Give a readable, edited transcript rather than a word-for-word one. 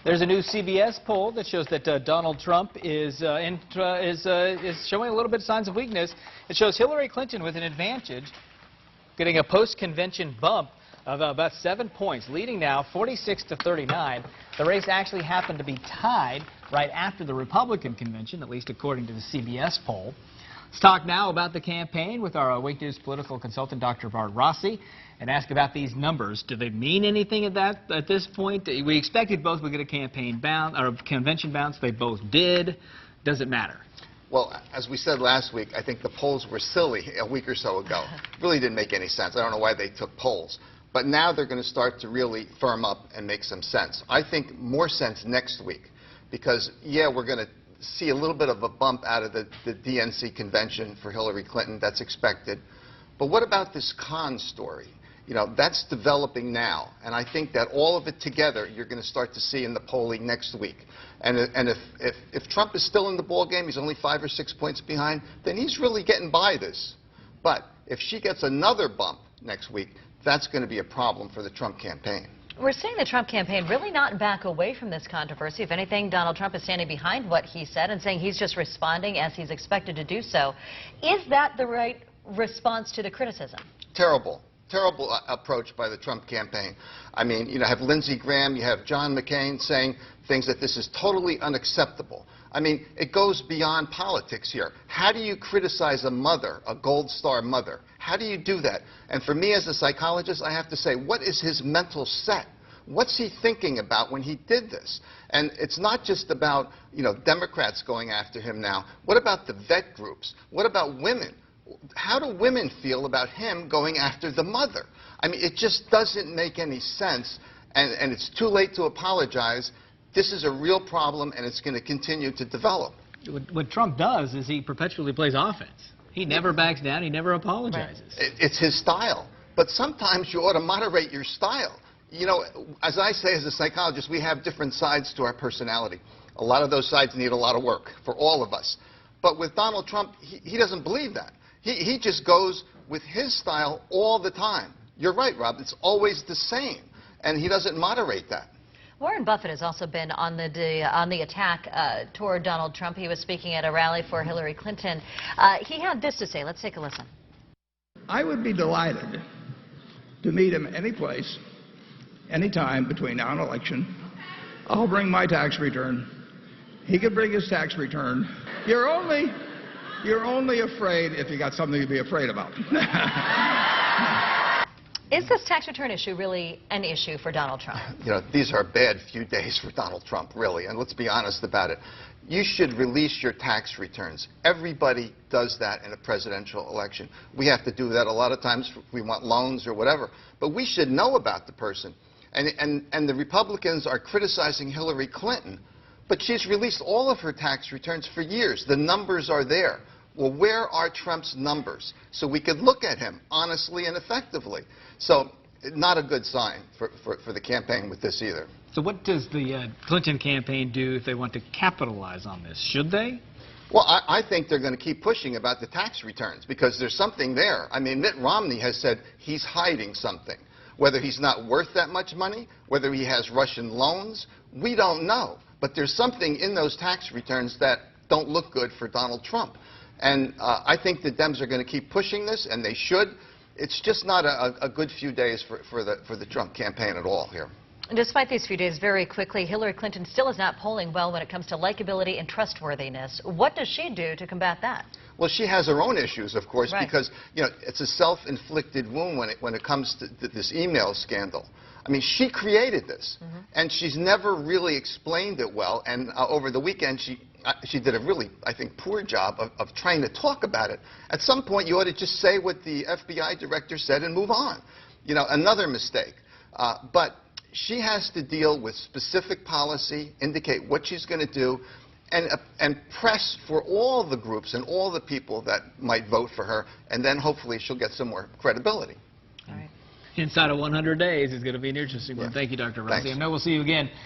There's a new CBS poll that shows that Donald Trump is showing a little bit of signs of weakness. It shows Hillary Clinton with an advantage, getting a post-convention bump of about 7 points, leading now 46-39. The race actually happened to be tied right after the Republican convention, at least according to the CBS poll. Let's talk now about the campaign with our Wake News political consultant, Dr. Bart Rossi, and ask about these numbers. Do they mean anything at this point? We expected both would get a campaign bounce or a convention bounce. They both did. Does it matter? Well, as we said last week, I think the polls were silly a week or so ago. Really didn't make any sense. I don't know why they took polls. But now they're going to start to really firm up and make some sense. I think more sense next week because, yeah, we're going to see a little bit of a bump out of the DNC convention for Hillary Clinton. That's expected. But what about this con story? You know, that's developing now. And I think that all of it together you're going to start to see in the polling next week. And if Trump is still in the ballgame, he's only 5 or 6 points behind, then he's really getting by this. But if she gets another bump next week, that's going to be a problem for the Trump campaign. We're seeing the Trump campaign really not back away from this controversy. If anything, Donald Trump is standing behind what he said and saying he's just responding as he's expected to do so. Is that the right response to the criticism? Terrible. Terrible approach by the Trump campaign. I mean, you know, have Lindsey Graham, you have John McCain saying things that this is totally unacceptable. I mean, it goes beyond politics here. How do you criticize a mother, a Gold Star mother? How do you do that? And for me as a psychologist, I have to say, what is his mental set? What's he thinking about when he did this? And it's not just about, you know, Democrats going after him now. What about the vet groups? What about women? How do women feel about him going after the mother? I mean, it just doesn't make any sense, and it's too late to apologize. This is a real problem, and it's going to continue to develop. What Trump does is he perpetually plays offense. He never backs down. He never apologizes. It's his style. But sometimes you ought to moderate your style. You know, as I say as a psychologist, we have different sides to our personality. A lot of those sides need a lot of work for all of us. But with Donald Trump, he doesn't believe that. He just goes with his style all the time. You're right, Rob. It's always the same. And he doesn't moderate that. Warren Buffett has also been on the attack toward Donald Trump. He was speaking at a rally for Hillary Clinton. He had this to say. Let's take a listen. I would be delighted to meet him any place, any time between now and election. I'll bring my tax return. He could bring his tax return. You're only afraid if you got something to be afraid about. Is this tax return issue really an issue for Donald Trump? You know, these are a bad few days for Donald Trump, really, and let's be honest about it. You should release your tax returns. Everybody does that in a presidential election. We have to do that a lot of times if we want loans or whatever, but we should know about the person. And the Republicans are criticizing Hillary Clinton, but she's released all of her tax returns for years. The numbers are there. Well, where are Trump's numbers? So we could look at him honestly and effectively. So not a good sign for the campaign with this either. So what does the Clinton campaign do if they want to capitalize on this? Should they? Well, I think they're going to keep pushing about the tax returns because there's something there. I mean, Mitt Romney has said he's hiding something. Whether he's not worth that much money, whether he has Russian loans, we don't know. But there's something in those tax returns that don't look good for Donald Trump. And I think the Dems are going to keep pushing this, and they should. It's just not a good few days for the Trump campaign at all here. Despite these few days, very quickly, Hillary Clinton still is not polling well when it comes to likability and trustworthiness. What does she do to combat that? Well, she has her own issues, of course, right, because, you know, it's a self-inflicted wound when it comes to this email scandal. I mean, she created this, and she's never really explained it well. And over the weekend, she did a really, I think, poor job of trying to talk about it. At some point, you ought to just say what the FBI director said and move on. You know, another mistake. But she has to deal with specific policy, indicate what she's going to do, and press for all the groups and all the people that might vote for her, and then hopefully she'll get some more credibility. All right. Inside of 100 days is going to be an interesting one. Thank you, Dr. Rossi. I know we'll see you again.